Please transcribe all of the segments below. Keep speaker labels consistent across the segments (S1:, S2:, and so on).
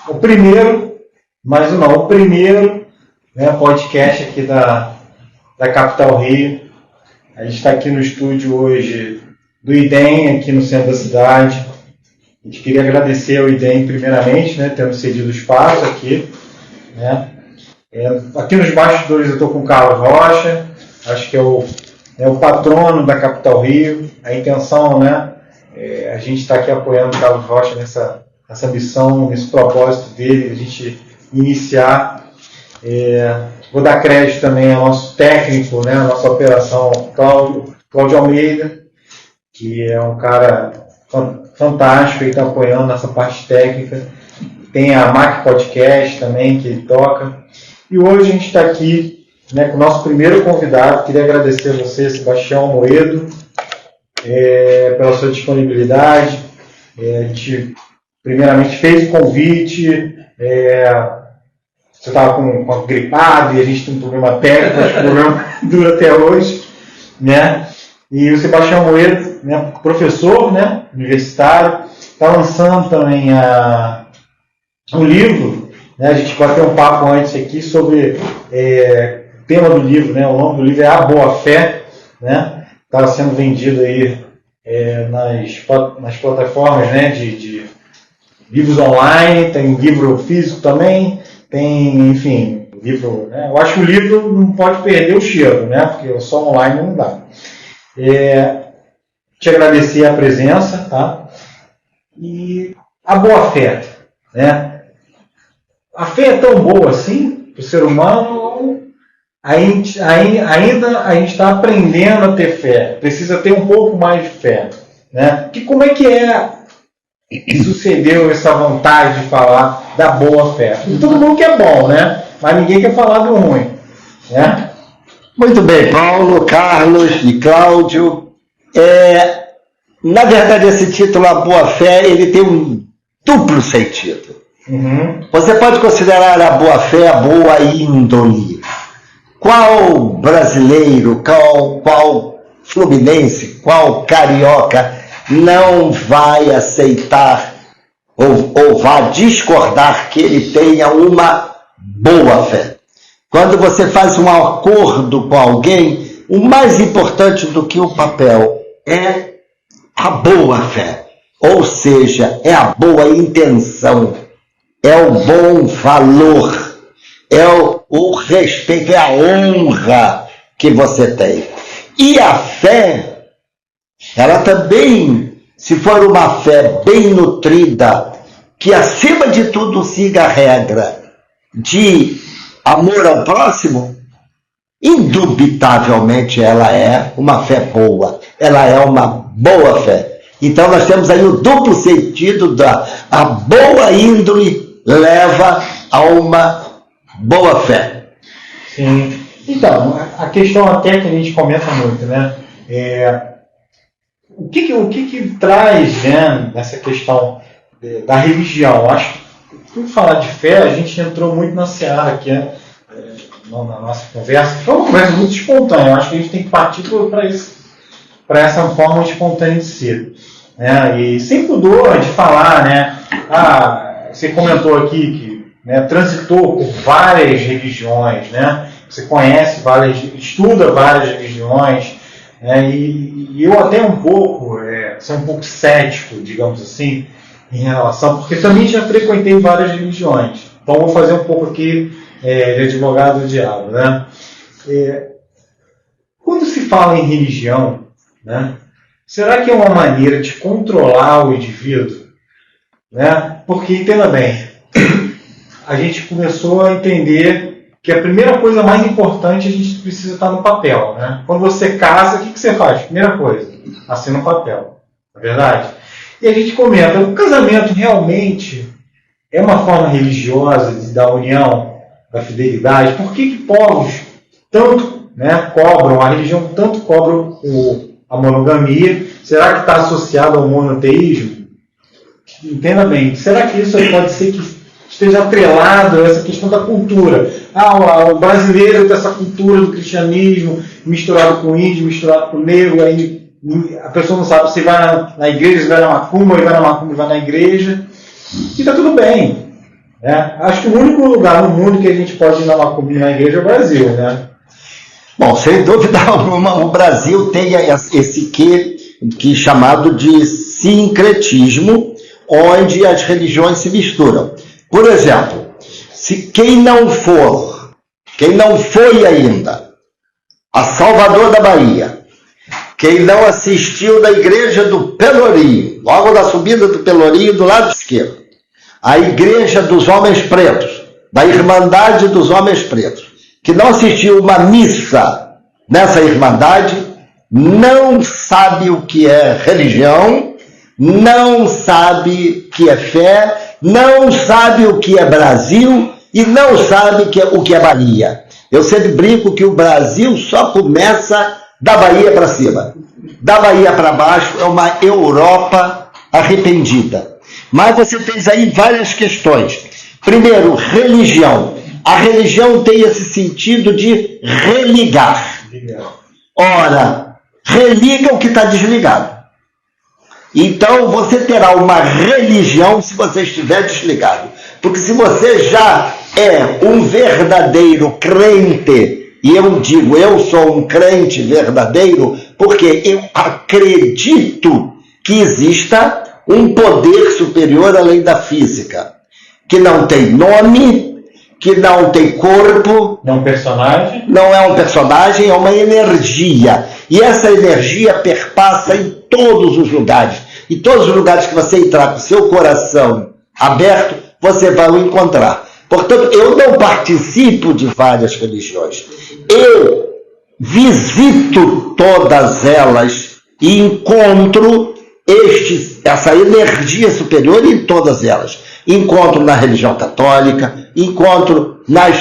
S1: o primeiro, né, podcast aqui da Capital Rio. A gente está aqui no estúdio hoje do IDEM, aqui no centro da cidade. A gente queria agradecer ao IDEM primeiramente, né, tendo cedido o espaço aqui. Né. Aqui nos bastidores eu estou com o Carlos Rocha, acho que é o patrono da Capital Rio. A intenção, né, a gente está aqui apoiando o Carlos Rocha nessa missão, nesse propósito dele, a gente iniciar. Vou dar crédito também ao nosso técnico, né, a nossa operação, Cláudio Almeida, que é um cara fantástico e está apoiando essa parte técnica. Tem a Mac Podcast também, que ele toca. E hoje a gente está aqui, né, com o nosso primeiro convidado. Queria agradecer a você, Sebastião Moedo, pela sua disponibilidade. A gente primeiramente fez o convite. Você estava com gripado e a gente tem um problema técnico, acho que o problema dura até hoje, né? E o Sebastião Moedo, né, professor, né, universitário, está lançando também um livro, né? A gente bateu um papo antes aqui sobre o tema do livro, né? O nome do livro é A Boa Fé, né? Está sendo vendido aí nas plataformas, né, de livros online, tem livro físico também, tem, enfim, livro, né? Eu acho que o livro não pode perder o cheiro, né? Porque só online não dá. Te agradecer a presença, tá? E a boa fé, né? A fé é tão boa assim para o ser humano, ou ainda a gente está aprendendo a ter fé, precisa ter um pouco mais de fé, né? Como é que sucedeu essa vontade de falar da boa fé? Todo mundo quer bom, né? Mas ninguém quer falar do ruim, né?
S2: Muito bem, Paulo, Carlos e Cláudio. Na verdade, esse título, A Boa Fé, ele tem um duplo sentido.
S1: Uhum.
S2: Você pode considerar a boa fé a boa índole. Qual brasileiro, qual fluminense, qual carioca não vai aceitar ou vai discordar que ele tenha uma boa fé? Quando você faz um acordo com alguém, o mais importante do que o papel é a boa fé, ou seja, é a boa intenção, é o bom valor, é o respeito, é a honra que você tem. E a fé, ela também, se for uma fé bem nutrida, que acima de tudo siga a regra de amor ao próximo, indubitavelmente ela é uma fé boa, ela é uma boa fé. Então nós temos aí o duplo sentido a boa índole leva a uma boa fé.
S1: Sim. Então, a questão até que a gente comenta muito, né? O que traz, né, nessa questão da religião? Acho que, por falar de fé, a gente entrou muito na seara aqui, né? Na nossa conversa. Foi uma conversa muito espontânea. Eu acho que a gente tem que partir para essa forma espontânea de ser, né? E sem pudor de falar, né? Você comentou aqui que, né, transitou por várias religiões, né? Você conhece estuda várias religiões, né? E eu até sou um pouco cético, digamos assim, em relação, porque também já frequentei várias religiões. Então vou fazer um pouco aqui de advogado do diabo, né? Quando se fala em religião, né, será que é uma maneira de controlar o indivíduo? Né? Porque, entenda bem, a gente começou a entender que a primeira coisa mais importante a gente precisa estar no papel. Né? Quando você casa, o que você faz? Primeira coisa, assina um papel. Não é verdade? E a gente comenta, o casamento realmente é uma forma religiosa da união, da fidelidade? Por que povos tanto, né, cobram, a religião tanto cobra a monogamia? Será que está associado ao monoteísmo? Entenda bem, será que isso pode ser que esteja atrelado a essa questão da cultura? O brasileiro tem essa cultura do cristianismo misturado com o índio, misturado com o negro, aí a pessoa não sabe se vai na igreja, se vai na macumba, e vai na macumba, vai na igreja. e está tudo bem. Né? Acho que o único lugar no mundo que a gente pode ir na macumba na igreja é o Brasil, né?
S2: Bom, sem dúvida alguma, o Brasil tem esse que chamado de sincretismo, onde as religiões se misturam. Por exemplo, se quem não foi ainda a Salvador da Bahia, quem não assistiu da igreja do Pelourinho, logo da subida do Pelourinho do lado esquerdo, a igreja dos homens pretos, da Irmandade dos Homens Pretos, que não assistiu uma missa nessa Irmandade, não sabe o que é religião, não sabe o que é fé, não sabe o que é Brasil e não sabe o que é Bahia. Eu sempre brinco que o Brasil só começa da Bahia para cima. Da Bahia para baixo é uma Europa arrependida. Mas você tem aí várias questões. Primeiro, religião. A religião tem esse sentido de religar. Ora, religa o que está desligado. Então, você terá uma religião se você estiver desligado. Porque se você já é um verdadeiro crente, e eu digo, eu sou um crente verdadeiro, porque eu acredito que exista um poder superior além da física, que não tem nome, que não tem corpo.
S1: Não é um personagem?
S2: Não é um personagem, é uma energia. E essa energia perpassa em todos os lugares. Em todos os lugares que você entrar com seu coração aberto, você vai o encontrar. Portanto, eu não participo de várias religiões. Eu visito todas elas e encontro essa energia superior em todas elas. Encontro na religião católica, encontro nas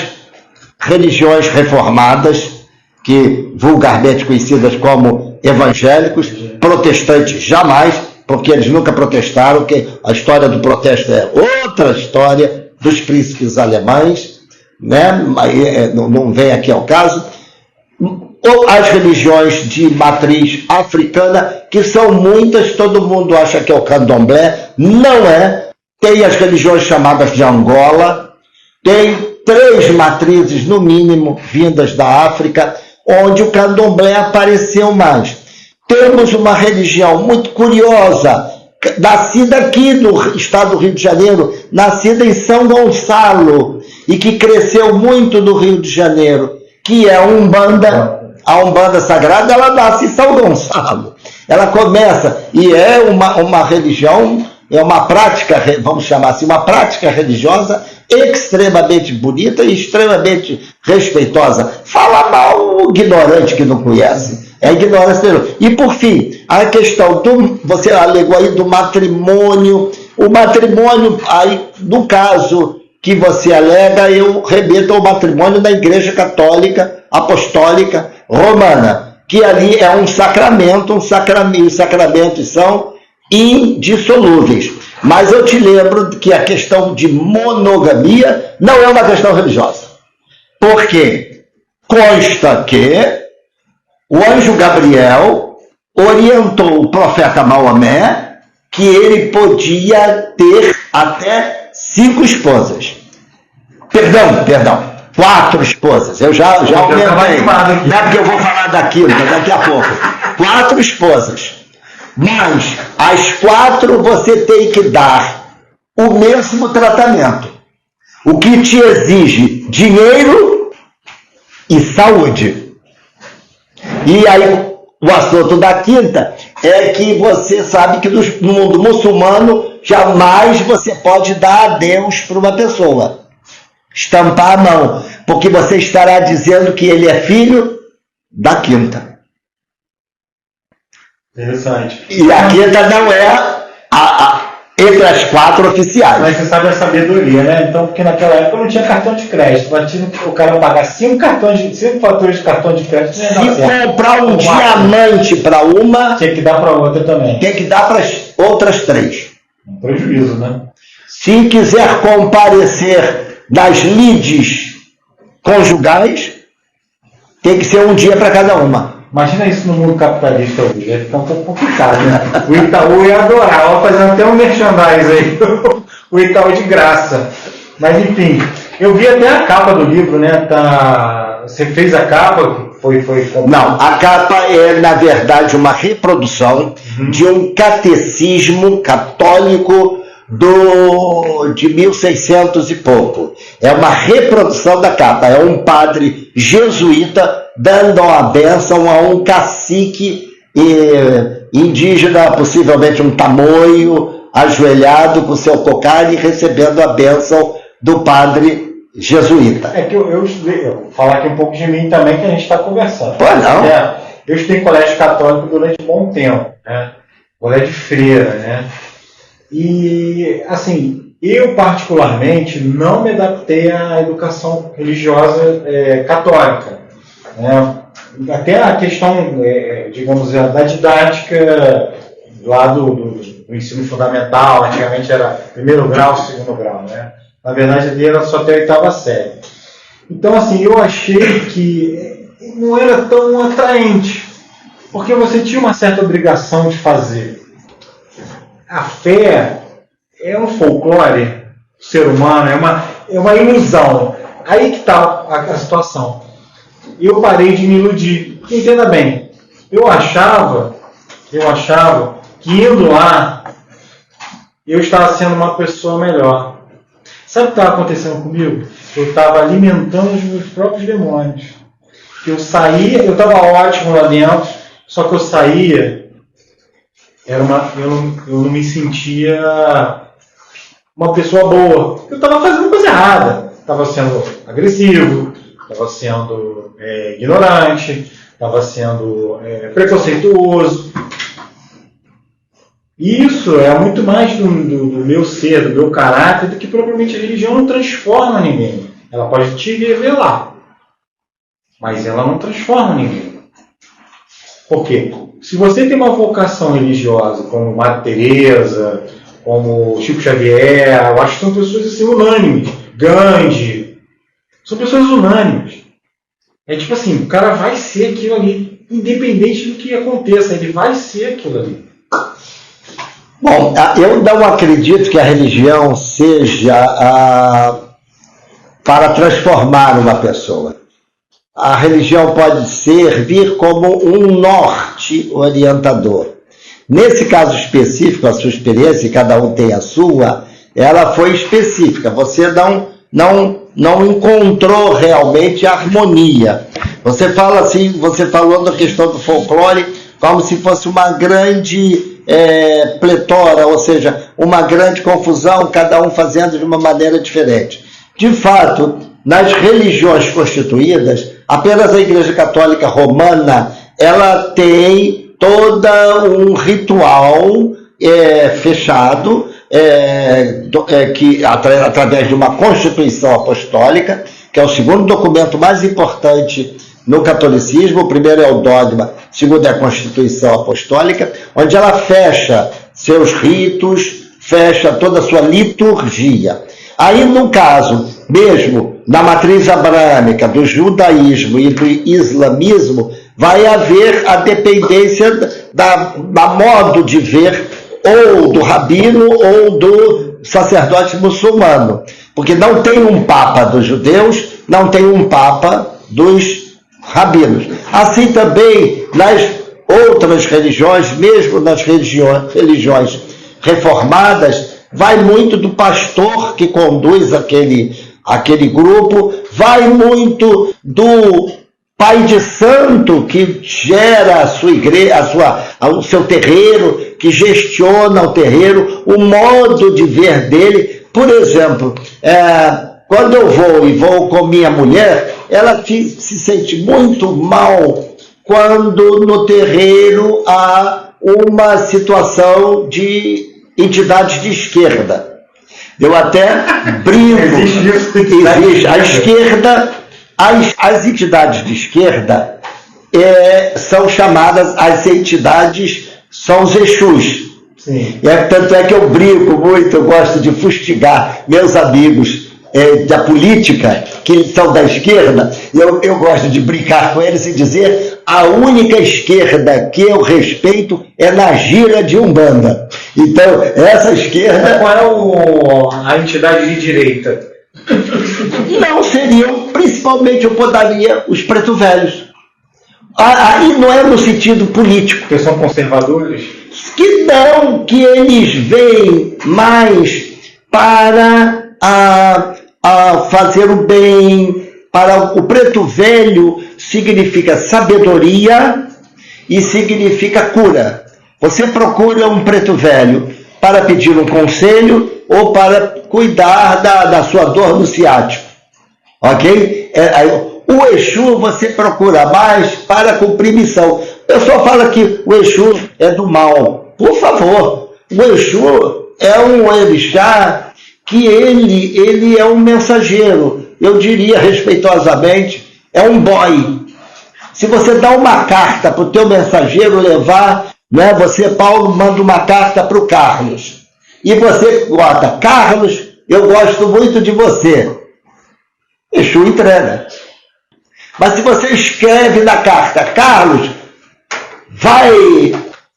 S2: religiões reformadas, que vulgarmente conhecidas como evangélicos, protestantes jamais, porque eles nunca protestaram, que a história do protesto é outra história dos príncipes alemães, né? Não vem aqui ao caso. Ou as religiões de matriz africana, que são muitas, todo mundo acha que é o candomblé, não é. Tem as religiões chamadas de Angola, tem 3 matrizes, no mínimo, vindas da África, onde o candomblé apareceu mais. Temos uma religião muito curiosa, nascida aqui no estado do Rio de Janeiro, nascida em São Gonçalo, e que cresceu muito no Rio de Janeiro, que é a Umbanda. A Umbanda Sagrada, ela nasce em São Gonçalo. Ela começa, e é uma religião, é uma prática, vamos chamar assim, uma prática religiosa extremamente bonita e extremamente respeitosa. Fala mal o ignorante que não conhece. É ignorância. E por fim, a questão você alegou aí do matrimônio. O matrimônio, aí, no caso que você alega, eu remeto ao matrimônio da Igreja Católica Apostólica Romana, que ali é um sacramento, os sacramentos são indissolúveis. Mas eu te lembro que a questão de monogamia não é uma questão religiosa. Porque consta que o anjo Gabriel orientou o profeta Maomé que ele podia ter até 5 esposas. Perdão, 4 esposas. Eu já aumentei. Não é porque eu vou falar daquilo, daqui a pouco. 4 esposas. Mas as 4 você tem que dar o mesmo tratamento. O que te exige dinheiro e saúde. E aí o assunto da 5ª é que você sabe que no mundo muçulmano jamais você pode dar adeus para uma pessoa. Estampar a mão, porque você estará dizendo que ele é filho da 5ª.
S1: Interessante.
S2: E a 5ª não é entre as 4 oficiais.
S1: Mas você sabe a sabedoria, né? Então, porque naquela época não tinha cartão de crédito. Imagina o cara pagar 5 faturas de cartão de crédito.
S2: Se comprar um diamante para uma,
S1: tinha que dar para outra também.
S2: Tem que dar para as outras 3.
S1: Um prejuízo, né?
S2: Se quiser comparecer nas lides conjugais, tem que ser um dia para cada uma.
S1: Imagina isso no mundo capitalista hoje, vai ficar um pouco complicado, né? O Itaú ia adorar, ó, fazendo até um merchandise aí. o Itaú de graça. Mas enfim, eu vi até a capa do livro, né? Você fez a capa?
S2: Não, a capa é, na verdade, uma reprodução de um catecismo católico de 1600 e pouco. É uma reprodução da capa. É um padre jesuíta dando a bênção a um cacique indígena, possivelmente um tamoio, ajoelhado com seu cocar e recebendo a bênção do padre jesuíta.
S1: É que eu estudei, eu vou falar aqui um pouco de mim também, que a gente está conversando.
S2: Pô, não.
S1: Eu estudei em colégio católico durante um bom tempo, né? Colégio de freira, né? E, assim, eu particularmente não me adaptei à educação religiosa católica, né? Até a questão, digamos, da didática lá do ensino fundamental, antigamente era primeiro grau, segundo grau, né? Na verdade, ali era só até a 8ª série. Então, assim, eu achei que não era tão atraente, porque você tinha uma certa obrigação de fazer. A fé é um folclore do ser humano, é uma ilusão. Aí que está a situação. Eu parei de me iludir. Porque, entenda bem, eu achava que indo lá, eu estava sendo uma pessoa melhor. Sabe o que estava acontecendo comigo? Eu estava alimentando os meus próprios demônios. Eu saía, eu estava ótimo lá dentro, só que eu saía, eu não me sentia uma pessoa boa. Eu estava fazendo coisa errada. Estava sendo agressivo, estava sendo ignorante, estava sendo preconceituoso. Isso é muito mais do meu ser, do meu caráter, do que propriamente a religião não transforma ninguém. Ela pode te revelar, mas ela não transforma ninguém. Por quê? Se você tem uma vocação religiosa, como Madre Teresa, como Chico Xavier, eu acho que são pessoas assim, unânimes. Gandhi, são pessoas unânimes. É tipo assim, o cara vai ser aquilo ali, independente do que aconteça, ele vai ser aquilo ali.
S2: Bom, eu não acredito que a religião seja para transformar uma pessoa. A religião pode servir como um norte orientador. Nesse caso específico, a sua experiência, e cada um tem a sua, ela foi específica. Você não encontrou realmente harmonia. Você fala assim, você falou da questão do folclore como se fosse uma grande pletora, ou seja, uma grande confusão, cada um fazendo de uma maneira diferente. De fato, nas religiões constituídas, apenas a Igreja Católica Romana, ela tem todo um ritual fechado, que através de uma Constituição Apostólica, que é o segundo documento mais importante no catolicismo. O primeiro é o dogma, o segundo é a Constituição Apostólica, onde ela fecha seus ritos, fecha toda a sua liturgia. Aí, no caso, mesmo na matriz abrâmica, do judaísmo e do islamismo, vai haver a dependência da modo de ver ou do rabino ou do sacerdote muçulmano. Porque não tem um papa dos judeus, não tem um papa dos rabinos. Assim também nas outras religiões, mesmo nas religiões reformadas, vai muito do pastor que conduz aquele grupo, vai muito do pai de santo que gera a sua igreja, o seu terreiro, que gestiona o terreiro, o modo de ver dele. Por exemplo, quando eu vou com minha mulher, ela se sente muito mal quando no terreiro há uma situação de entidades de esquerda. Eu até brinco. Existe. A esquerda, as entidades de esquerda são chamadas, as entidades são os Exus. Sim. Tanto é que eu brinco muito, eu gosto de fustigar meus amigos da política, que são da esquerda, eu gosto de brincar com eles e dizer: a única esquerda que eu respeito é na gira de Umbanda. Então, essa esquerda...
S1: Qual é a entidade de direita?
S2: Não seriam, principalmente eu podaria os preto velhos. Aí não é no sentido político.
S1: Porque são conservadores?
S2: Que não, que eles veem mais para fazer o bem. Para o preto velho significa sabedoria e significa cura. Você procura um preto velho para pedir um conselho ou para cuidar da sua dor no ciático. Ok? O Exu você procura mais para cumprir missão. O pessoal fala que o Exu é do mal. Por favor, o Exu é um orixá que ele é um mensageiro. Eu diria respeitosamente, é um boy. Se você dá uma carta para o teu mensageiro levar, né, você, Paulo, manda uma carta para o Carlos. E você bota: Carlos, eu gosto muito de você. Exu entrega. Mas se você escreve na carta: Carlos, vai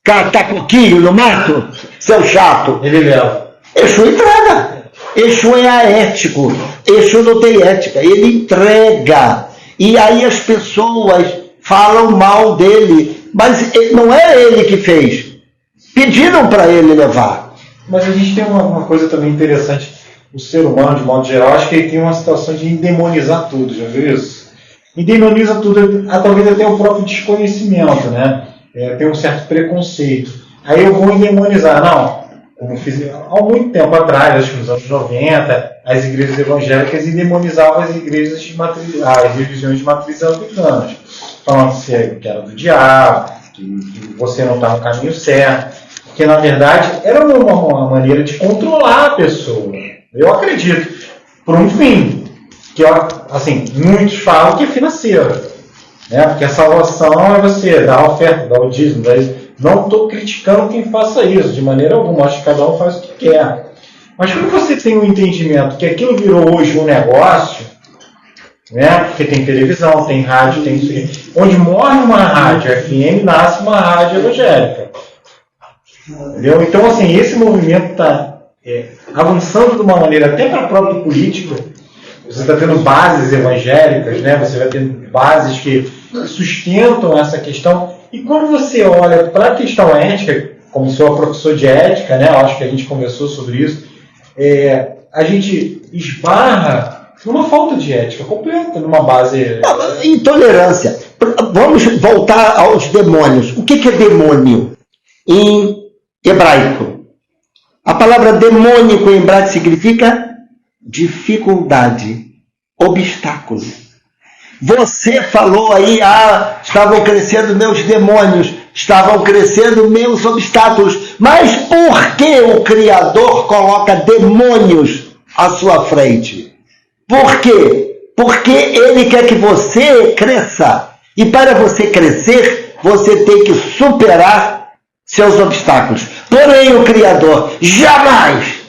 S2: catar coquinho no mato, seu chato.
S1: Ele leva.
S2: Exu entrega. Exu é aético. Exu não tem ética. Ele entrega. E aí as pessoas falam mal dele. Mas não é ele que fez. Pediram para ele levar.
S1: Mas a gente tem uma coisa também interessante. O ser humano, de modo geral, acho que ele tem uma situação de endemonizar tudo. Já viu isso? Endemoniza tudo, talvez até o próprio desconhecimento, né? Tem um certo preconceito. Aí eu vou endemonizar. Não. Como fiz há muito tempo atrás, acho que nos anos 90, as igrejas evangélicas endemonizavam as igrejas as religiões de matriz africanas, falando que era do diabo, que você não está no caminho certo, que na verdade era uma maneira de controlar a pessoa. Eu acredito, por um fim, que assim, muitos falam que é financeiro, né? Porque a salvação é você dar a oferta, dar o dízimo, não estou criticando quem faça isso, de maneira alguma. Acho que cada um faz o que quer. Mas quando você tem um entendimento que aquilo virou hoje um negócio, né? Porque tem televisão, tem rádio, tem isso. Onde morre uma rádio FM, nasce uma rádio evangélica. Entendeu? Então, assim, esse movimento está avançando de uma maneira até para a própria política. Você está tendo bases evangélicas, né? Você vai tendo bases que sustentam essa questão. E quando você olha para a questão ética, como sou professor de ética, né, eu acho que a gente conversou sobre isso, a gente esbarra numa falta de ética completa, numa base...
S2: Intolerância. Vamos voltar aos demônios. O que é demônio em hebraico? A palavra demônico em hebraico significa dificuldade, obstáculo. Você falou aí, estavam crescendo meus demônios, estavam crescendo meus obstáculos. Mas por que o Criador coloca demônios à sua frente? Por quê? Porque Ele quer que você cresça. E para você crescer, você tem que superar seus obstáculos. Porém, o Criador jamais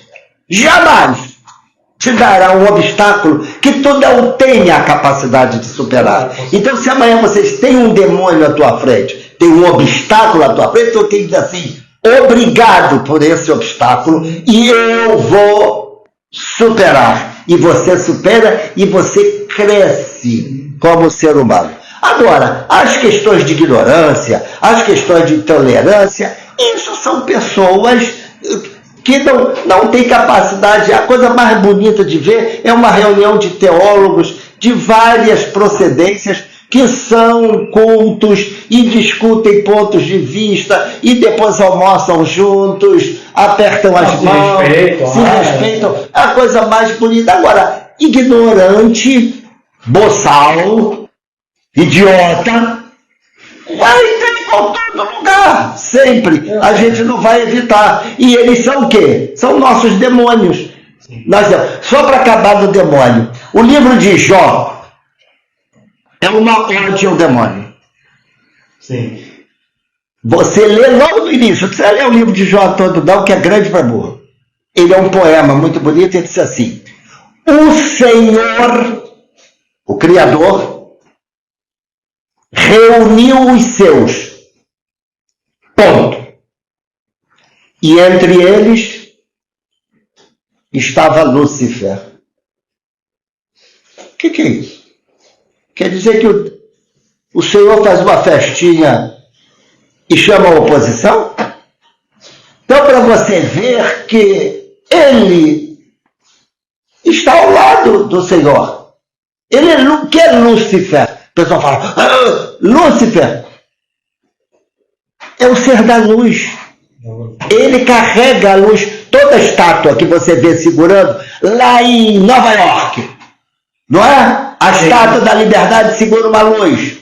S2: te dará um obstáculo que tu não tenha a capacidade de superar. Então, se amanhã vocês têm um demônio à tua frente, tem um obstáculo à tua frente, tu tem que dizer assim: obrigado por esse obstáculo e eu vou superar. E você supera e você cresce como ser humano. Agora, as questões de ignorância, as questões de intolerância, isso são pessoas que não tem capacidade. A coisa mais bonita de ver é uma reunião de teólogos de várias procedências que são cultos e discutem pontos de vista e depois almoçam juntos, apertam as mãos, se respeitam. É a coisa mais bonita. Agora, ignorante, boçal, idiota, vai ter em todo lugar, sempre. A gente não vai evitar. E eles são o quê? São nossos demônios. Só para acabar do demônio, o livro de Jó é uma ode ao demônio.
S1: Sim.
S2: Você lê logo no início, você lê o livro de Jó todo, não, que é grande para burro. Ele é um poema muito bonito, ele diz assim: o Senhor, o Criador, reuniu os seus. Ponto. E entre eles estava Lúcifer. O que é isso? Quer dizer que o Senhor faz uma festinha e chama a oposição? Então, para você ver que ele está ao lado do Senhor. Ele o que é Lúcifer? O pessoal fala, Lúcifer é o ser da luz. Ele carrega a luz. Toda estátua que você vê segurando lá em Nova York, não é? A estátua da liberdade segura uma luz.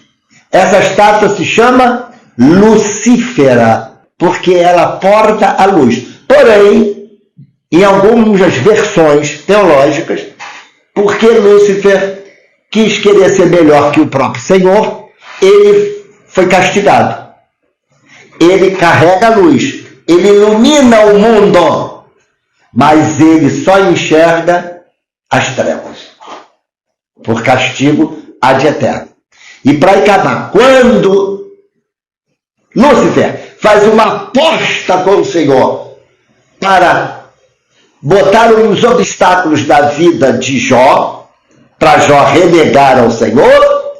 S2: Essa estátua se chama Lucífera, porque ela porta a luz. Porém, em algumas versões teológicas, porque Lúcifer quis querer ser melhor que o próprio Senhor, ele foi castigado. Ele carrega a luz, ele ilumina o mundo, mas ele só enxerga as trevas, por castigo ad eterno. E para acabar, quando Lúcifer faz uma aposta com o Senhor para botar os obstáculos da vida de Jó, para Jó renegar ao Senhor,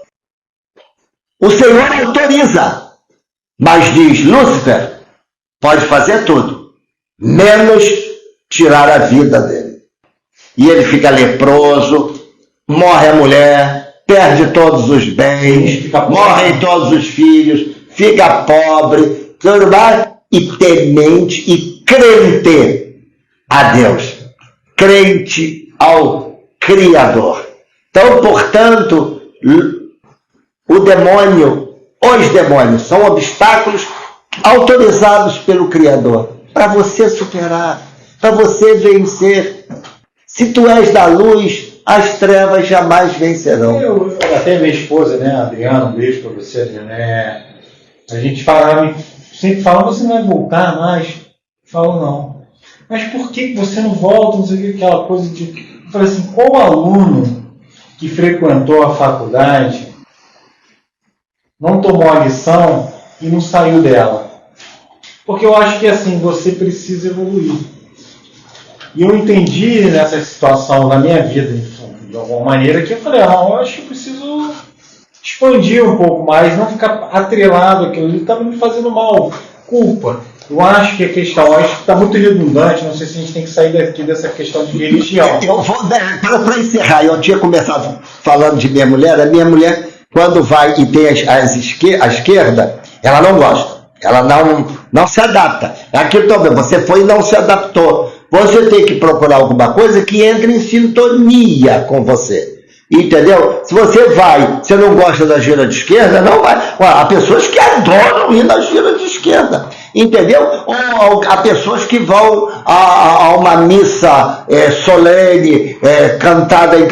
S2: o Senhor autoriza, mas diz, Lúcifer pode fazer tudo, menos tirar a vida dele. E ele fica leproso, morre a mulher, perde todos os bens, morrem todos os filhos, fica pobre, tudo mais, e temente e crente a Deus, crente ao Criador. Então, portanto, o demônio, os demônios são obstáculos autorizados pelo Criador para você superar, para você vencer. Se tu és da luz, as trevas jamais vencerão.
S1: Eu até minha esposa, né, Adriana, um beijo para você, Adriana. A gente falava, sempre falava, você não vai voltar mais? Eu falo, não. Mas por que você não volta? Não sei o que, aquela coisa de... Eu falei assim, qual aluno que frequentou a faculdade não tomou a lição e não saiu dela? Porque eu acho que assim, você precisa evoluir. E eu entendi nessa situação na minha vida, de alguma maneira, que eu falei, eu acho que eu preciso expandir um pouco mais, não ficar atrelado àquilo, ele está me fazendo mal, culpa. Eu acho que a questão, acho que está muito redundante, não sei se a gente tem que sair daqui dessa questão de religião.
S2: Eu vou, para encerrar, eu tinha começado falando de minha mulher, a minha mulher, quando vai e tem a esquerda, ela não gosta, ela não se adapta. Aquilo também, você foi e não se adaptou. Você tem que procurar alguma coisa que entre em sintonia com você. Entendeu? Se você você não gosta da gira de esquerda, não vai. Há pessoas que adoram ir na gira de esquerda. Entendeu? Ou há pessoas que vão a uma missa solene, cantada em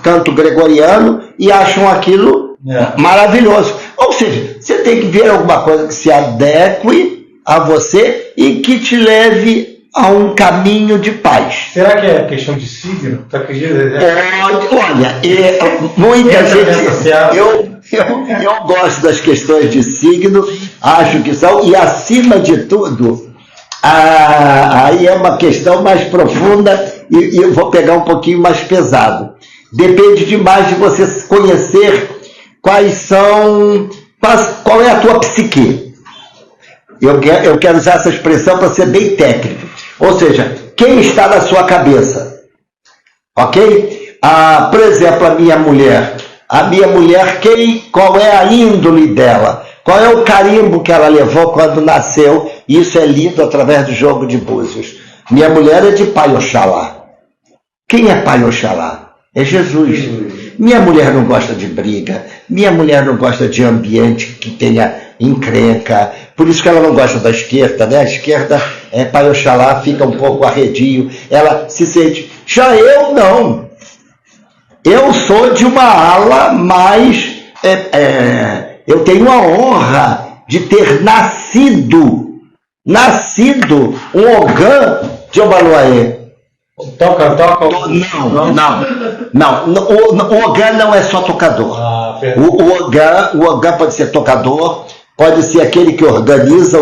S2: canto gregoriano, e acham aquilo maravilhoso. Ou seja, você tem que ver alguma coisa que se adeque a você e que te leve a um caminho de paz.
S1: Será que é questão de signo? Tá pedindo?
S2: Olha, muita gente... Eu gosto das questões de signo, acho que são, e acima de tudo, aí é uma questão mais profunda e eu vou pegar um pouquinho mais pesado. Depende demais de você conhecer qual é a tua psique. Eu quero usar essa expressão para ser bem técnico. Ou seja, quem está na sua cabeça? Ok? Por exemplo, a minha mulher, qual é a índole dela? Qual é o carimbo que ela levou quando nasceu? Isso é lido através do jogo de búzios. Minha mulher é de Pai Oxalá. Quem é Pai Oxalá? É Jesus. Minha mulher não gosta de briga. Minha mulher não gosta de ambiente que tenha encrenca. Por isso que ela não gosta da esquerda, né? A esquerda, Pai Oxalá, fica um pouco arredio. Ela se sente... Já eu não. Eu sou de uma ala mais... eu tenho a honra de ter nascido um Ogã de Obaluaê.
S1: Toca?
S2: Não. O Ogã não é só tocador. O Ogã pode ser tocador, pode ser aquele que organiza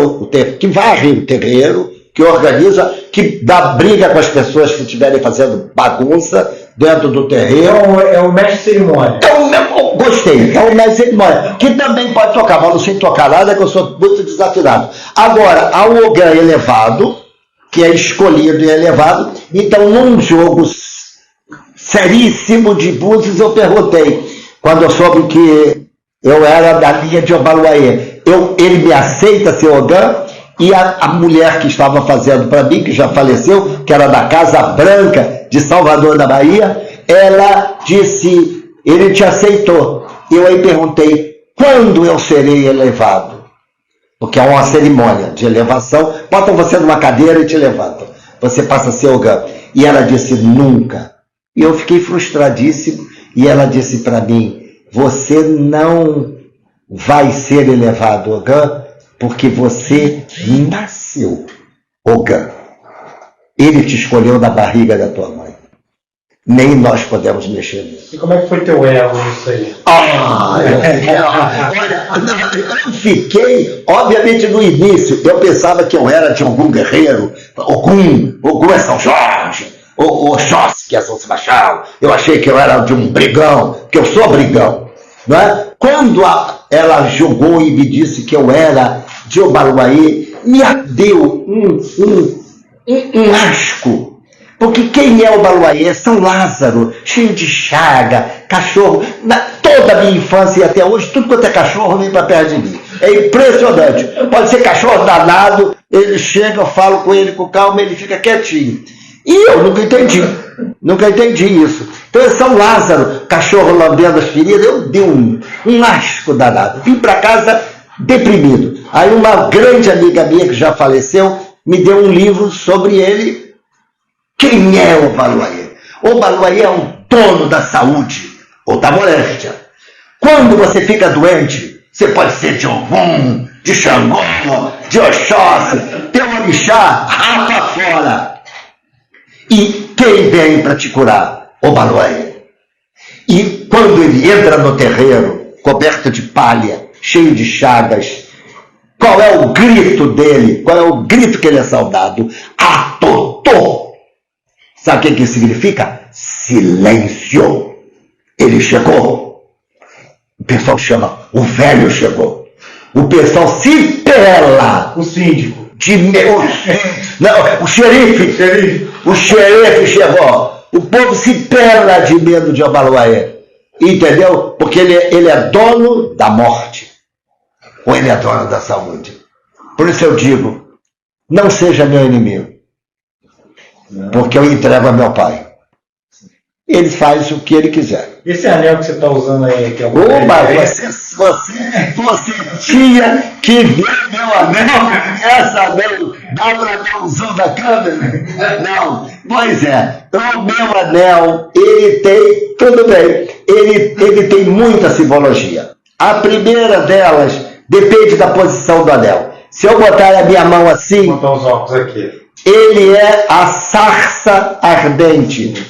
S2: que varre o terreiro, que organiza, que dá briga com as pessoas que estiverem fazendo bagunça dentro do terreiro.
S1: Então é o mestre de cerimônia.
S2: Gostei, é o mestre de cerimônia, que também pode tocar, mas não sei tocar nada, que eu sou muito desafinado. Agora, há o Ogã elevado, que é escolhido e elevado. Então, num jogo seríssimo de búzios, eu perguntei, quando eu soube que eu era da linha de Obaluayê, ele me aceita ser Ogã? E a mulher que estava fazendo para mim, que já faleceu, que era da Casa Branca de Salvador da Bahia, ela disse, ele te aceitou. Eu aí perguntei, quando eu serei elevado? Porque é uma cerimônia de elevação, botam você numa cadeira e te levantam. Você passa a ser Ogã. E ela disse, nunca. E eu fiquei frustradíssimo, e ela disse para mim, você não vai ser elevado Ogã, porque você nasceu Ogã. Ele te escolheu da barriga da tua mãe. Nem nós podemos mexer nisso.
S1: E como é que foi teu ego nisso aí?
S2: Olha, eu fiquei, obviamente no início, eu pensava que eu era de algum guerreiro, Ogum é São Jorge, Oxóssi é São Sebastião, eu achei que eu era de um brigão, que eu sou brigão. Não é? Quando ela jogou e me disse que eu era de Obaluayê, me deu um asco. Porque quem é Obaluayê? São Lázaro, cheio de chaga, cachorro. Toda a minha infância e até hoje, tudo quanto é cachorro vem para perto de mim. É impressionante. Pode ser cachorro danado, ele chega, eu falo com ele com calma, ele fica quietinho. E eu nunca entendi isso. Então é São Lázaro, cachorro lambendo as feridas, eu dei um asco danado. Vim para casa deprimido. Aí uma grande amiga minha que já faleceu me deu um livro sobre ele. Quem é Obaluayê? Obaluayê é um dono da saúde ou da moléstia. Quando você fica doente, você pode ser de Ogum, de Xangô, de Oxóssi, teu orixá, rapa fora. E quem vem para te curar? Obaluayê. E quando ele entra no terreiro, coberto de palha, cheio de chagas, qual é o grito dele? Qual é o grito que ele é saudado? Atotô! Sabe o que significa? Silêncio. Ele chegou. O pessoal chama, o velho chegou. O pessoal se pela.
S1: O síndico.
S2: Não, o xerife. O xerife chegou. O povo se pela de medo de Obaluayê. Entendeu? Porque ele é dono da morte. Ou ele é dono da saúde. Por isso eu digo, não seja meu inimigo. Porque eu entrego a meu pai. Ele faz o que ele quiser.
S1: Esse anel que você está usando aí, que é o
S2: você tinha que ver meu anel. Essa anel dá para dar um zoom da câmera? Não. Pois é. O meu anel, ele tem, tudo bem, ele tem muita simbologia. A primeira delas depende da posição do anel. Se eu botar a minha mão assim,
S1: vou botar os óculos aqui.
S2: Ele é a sarça ardente.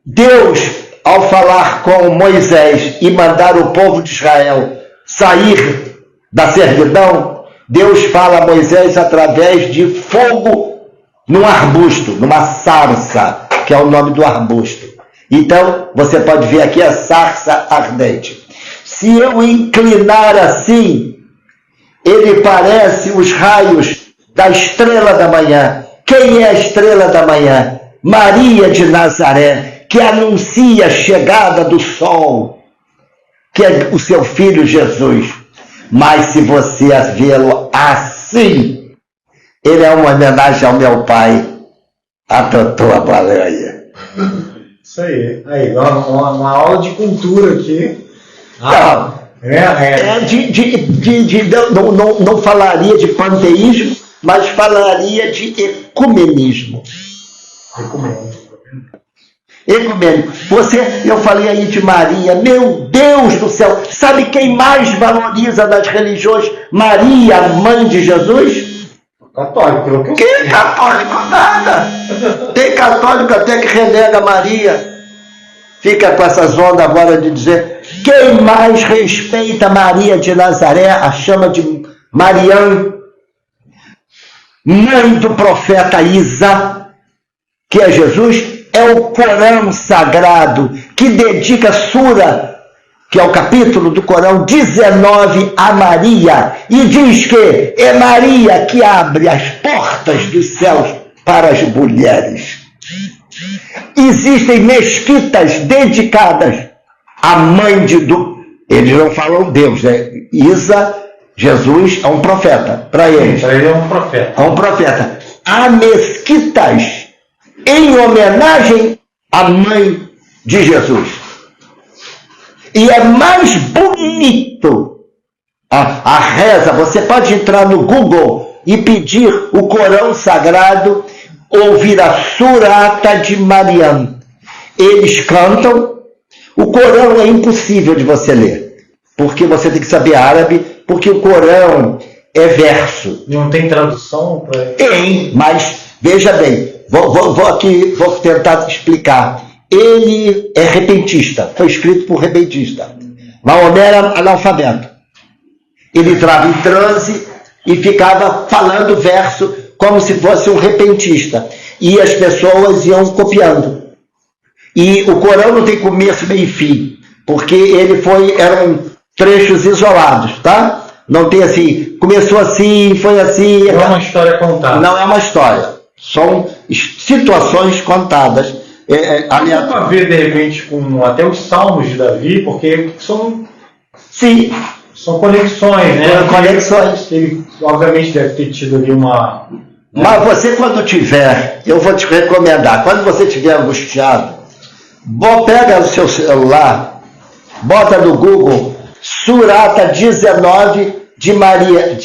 S2: Deus, ao falar com Moisés e mandar o povo de Israel sair da servidão, Deus fala a Moisés através de fogo num arbusto, numa sarça, que é o nome do arbusto. Então, você pode ver aqui a sarça ardente. Se eu inclinar assim, ele parece os raios da estrela da manhã. Quem é a estrela da manhã? Maria de Nazaré, que anuncia a chegada do sol, que é o seu filho Jesus. Mas se você vê-lo assim, ele é uma homenagem ao meu pai, a Totô Obaluayê.
S1: Isso aí. Uma aula de cultura aqui.
S2: Não falaria de panteísmo, mas falaria de ecumenismo. Ecumênico. Eu falei aí de Maria, meu Deus do céu, sabe quem mais valoriza nas religiões Maria, mãe de Jesus?
S1: Católico, pelo que eu
S2: Que católico nada? Tem católico até que renega Maria. Fica com essas ondas agora de dizer quem mais respeita Maria de Nazaré, a chama de Mariã, mãe do profeta Isa, que é Jesus, é o Corão Sagrado, que dedica Sura, que é o capítulo do Corão 19 a Maria, e diz que é Maria que abre as portas dos céus para as mulheres. Existem mesquitas dedicadas à mãe eles não falam Deus, né? Isa, Jesus é um profeta, para eles.
S1: Para ele é um profeta.
S2: É um profeta. Há mesquitas em homenagem à mãe de Jesus. E é mais bonito a reza. Você pode entrar no Google e pedir o Corão Sagrado, ouvir a Surata de Mariam. Eles cantam. O Corão é impossível de você ler, porque você tem que saber árabe, porque o Corão é verso.
S1: Não tem tradução?
S2: Tem, mas veja bem, vou tentar explicar. Ele é repentista, foi escrito por repentista. Maomé era analfabeto. Ele entrava em transe e ficava falando verso como se fosse um repentista. E as pessoas iam copiando. E o Corão não tem começo, meio e fim, porque eram trechos isolados, tá? Não tem assim, começou assim, foi assim.
S1: Não é uma história contada.
S2: Não é uma história. São situações contadas.
S1: Tem a ver, de repente, com até os salmos de Davi, porque são...
S2: Sim.
S1: São conexões, né?
S2: Conexões.
S1: Ele, obviamente, deve ter tido ali uma...
S2: Mas você, quando tiver, eu vou te recomendar, quando você estiver angustiado, pega o seu celular, bota no Google Surata 19 de Maria,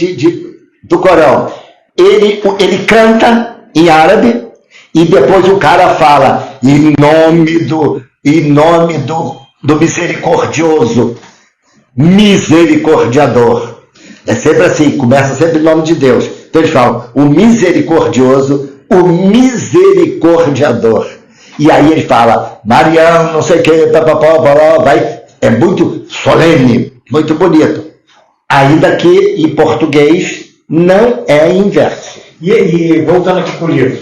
S2: do Corão. Ele canta em árabe e depois o cara fala em nome do misericordioso, misericordiador. É sempre assim, começa sempre em nome de Deus. Então eles falam o misericordioso, o misericordiador. E aí ele fala, Mariam, não sei o que, vai. É muito solene, muito bonito. Ainda que em português não é inverso.
S1: E voltando aqui para o livro.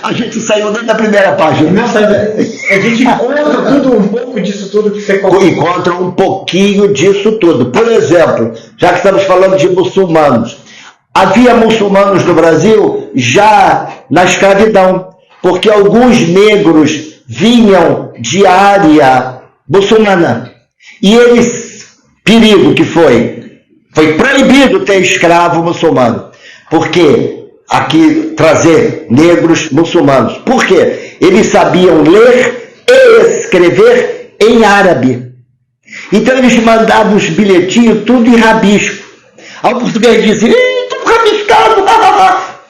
S2: A gente saiu dentro da primeira página.
S1: A gente encontra um pouco disso tudo que você colocou.
S2: Encontra um pouquinho disso tudo. Por exemplo, já que estamos falando de muçulmanos, havia muçulmanos no Brasil já na escravidão, porque alguns negros vinham de área muçulmana. E eles, perigo que foi proibido ter escravo muçulmano. Porque aqui trazer negros muçulmanos. Por quê? Eles sabiam ler e escrever em árabe. Então eles mandavam os bilhetinhos tudo em rabisco. Aí o português dizia, tudo rabiscado,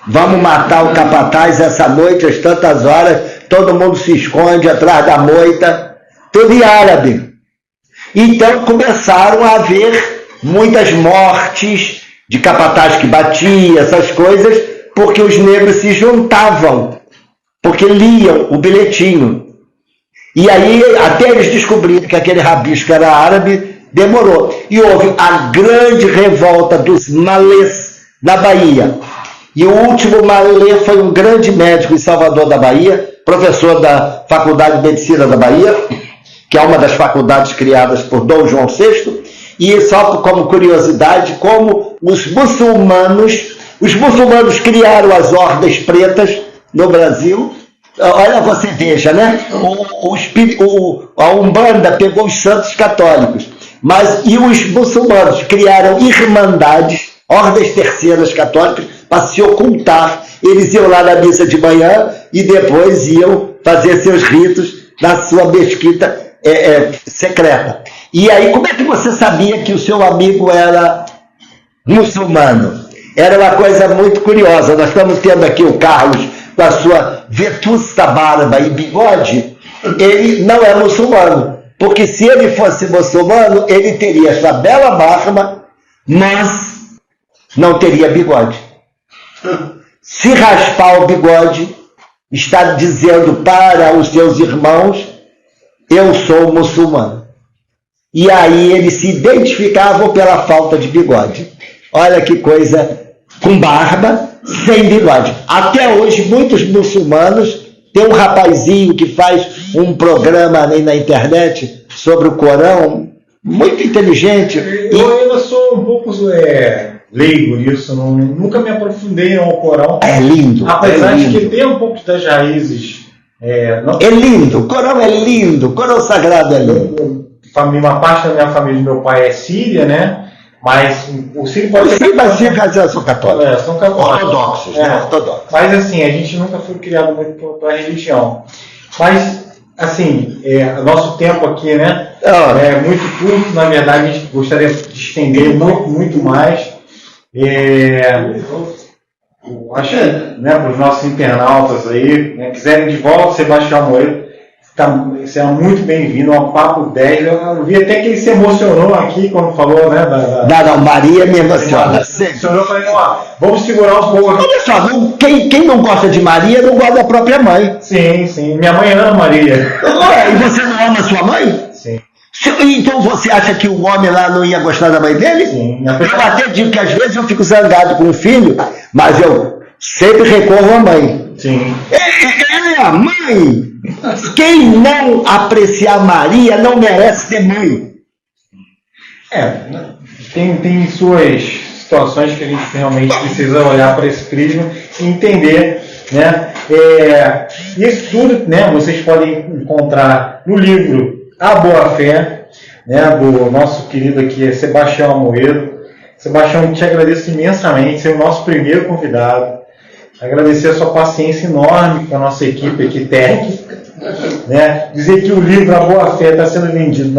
S2: vamos matar o capataz essa noite, às tantas horas, todo mundo se esconde atrás da moita, tudo em árabe. Então começaram a haver muitas mortes de capataz que batia, essas coisas, porque os negros se juntavam, porque liam o bilhetinho. E aí, até eles descobrirem que aquele rabisco era árabe, demorou. E houve a grande revolta dos malês na Bahia. E o último malê foi um grande médico em Salvador da Bahia, professor da Faculdade de Medicina da Bahia, que é uma das faculdades criadas por Dom João VI, e só como curiosidade, como os muçulmanos criaram as ordens pretas no Brasil. Olha, você veja, né? A Umbanda pegou os santos católicos, e os muçulmanos criaram irmandades, ordens terceiras católicas, para se ocultar. Eles iam lá na missa de manhã e depois iam fazer seus ritos na sua mesquita secreta. E aí, como é que você sabia que o seu amigo era muçulmano? Era uma coisa muito curiosa. Nós estamos tendo aqui o Carlos com a sua vetusta barba e bigode. Ele não é muçulmano, porque se ele fosse muçulmano, ele teria essa bela barba, mas não teria bigode. se raspar o bigode, está dizendo para os seus irmãos, eu sou muçulmano. E aí eles se identificavam pela falta de bigode. Olha que coisa, com barba, sem bigode. Até hoje, muitos muçulmanos, tem um rapazinho que faz um programa aí na internet sobre o Corão, muito inteligente.
S1: Eu ainda sou um pouco leigo nisso, nunca me aprofundei no Corão.
S2: É lindo.
S1: Apesar de que tem um pouco das raízes.
S2: É lindo, o Corão é lindo, o Corão sagrado é lindo.
S1: Uma parte da minha família, meu pai é síria, né? Mas o sírio pode ser.
S2: Mas são católicos.
S1: São católicos.
S2: Ortodoxos, né? Ortodoxos.
S1: Mas assim, a gente nunca foi criado muito para a religião. Mas, assim, nosso tempo aqui, né? É muito curto, na verdade, a gente gostaria de estender muito, muito mais. Acho que, né, para os nossos internautas aí, né, quiserem de volta Sebastião Moedo, será muito bem-vindo ao Papo 10. Eu vi até que ele se emocionou aqui quando falou, né?
S2: Não, Maria me emociona.
S1: Eu falei, vamos segurar um pouco aqui.
S2: Olha só, quem não gosta de Maria não gosta da própria mãe.
S1: Sim. Minha mãe ama Maria.
S2: E você não ama sua mãe?
S1: Sim.
S2: Então você acha que o homem lá não ia gostar da mãe dele?
S1: Sim.
S2: Eu até digo que às vezes eu fico zangado com o filho, mas eu sempre recorro à mãe.
S1: Sim.
S2: É a mãe. Quem não apreciar Maria não merece ser mãe.
S1: Tem suas situações que a gente realmente precisa olhar para esse prisma e entender, né? Isso tudo, né, vocês podem encontrar no livro A Boa Fé, né, do nosso querido aqui Sebastião Amoedo. Sebastião, te agradeço imensamente, ser o nosso primeiro convidado. Agradecer a sua paciência enorme com a nossa equipe aqui técnica. Né? Dizer que o livro A Boa Fé está sendo vendido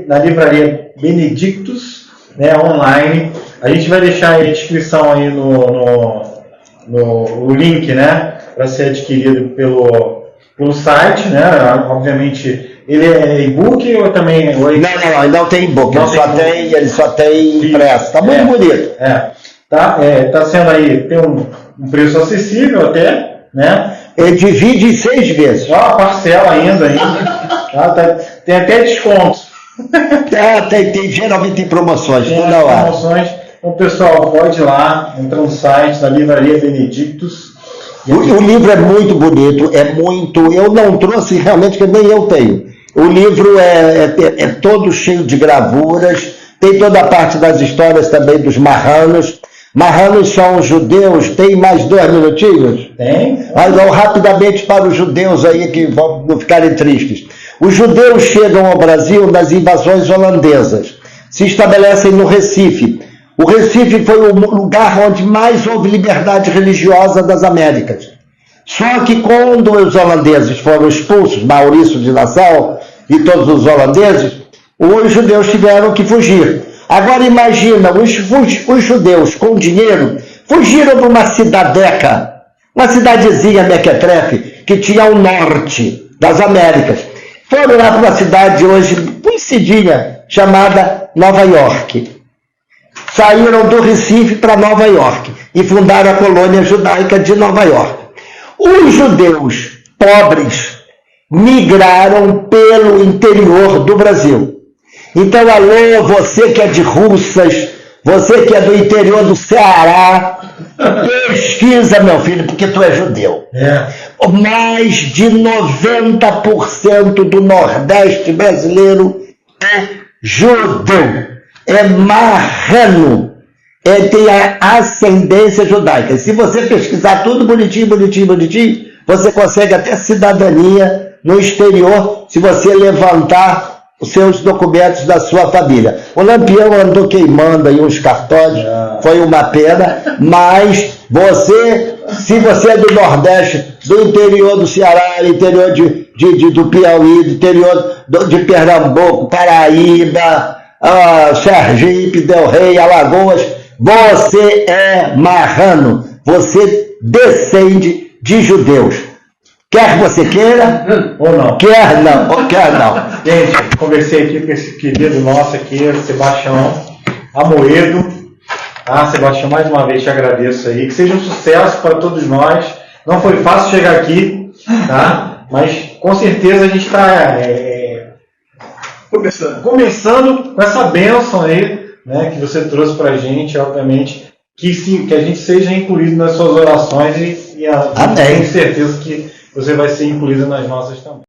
S1: na livraria Benedictus, né, online. A gente vai deixar a descrição aí no link, né, para ser adquirido pelo site. Né? Obviamente, ele é e-book ou também...
S2: Não tem e-book, ele só tem impresso. Está muito bonito.
S1: Tá sendo aí, tem um preço acessível até, né?
S2: Ele divide em 6 vezes.
S1: Parcela ainda. Tem até descontos.
S2: Geralmente tem promoções,
S1: toda hora. Promoções. Então, pessoal, pode ir lá, entrar no site da Livraria Benedictus.
S2: O livro é muito bonito, eu não trouxe realmente, que nem eu tenho. O livro é todo cheio de gravuras, tem toda a parte das histórias também dos marranos. Marranos são judeus, tem mais 2 minutinhos?
S1: Tem.
S2: Mas rapidamente para os judeus aí que vão não ficarem tristes. Os judeus chegam ao Brasil nas invasões holandesas, se estabelecem no Recife. O Recife foi o lugar onde mais houve liberdade religiosa das Américas. Só que quando os holandeses foram expulsos, Maurício de Nassau e todos os holandeses, os judeus tiveram que fugir. Agora imagina, os judeus com dinheiro fugiram para uma cidadeca, uma cidadezinha mequetrefe, que tinha ao norte das Américas. Foram lá para uma cidade hoje conhecidinha, chamada Nova York. Saíram do Recife para Nova York e fundaram a colônia judaica de Nova York. Os judeus pobres migraram pelo interior do Brasil. Então, alô, você que é de Russas, você que é do interior do Ceará, pesquisa, meu filho, porque tu é judeu. Mais de 90% do Nordeste brasileiro é judeu, é marrano, tem a ascendência judaica. Se você pesquisar tudo bonitinho, você consegue até cidadania no exterior, se você levantar os seus documentos da sua família. O Lampião andou queimando aí uns cartões, foi uma pena, mas se você é do Nordeste, do interior do Ceará, interior do Piauí, do interior de Pernambuco, Paraíba, Sergipe, Del Rey, Alagoas, você é marrano, você descende de judeus. Quer você queira
S1: ou não?
S2: Quer não.
S1: Gente, conversei aqui com esse querido nosso aqui, Sebastião Amoedo. Tá, Sebastião, mais uma vez te agradeço aí. Que seja um sucesso para todos nós. Não foi fácil chegar aqui, tá? Mas com certeza a gente está começando com essa bênção aí, né, que você trouxe para a gente, obviamente, que a gente seja incluído nas suas orações e tenho certeza que você vai ser incluído nas nossas também.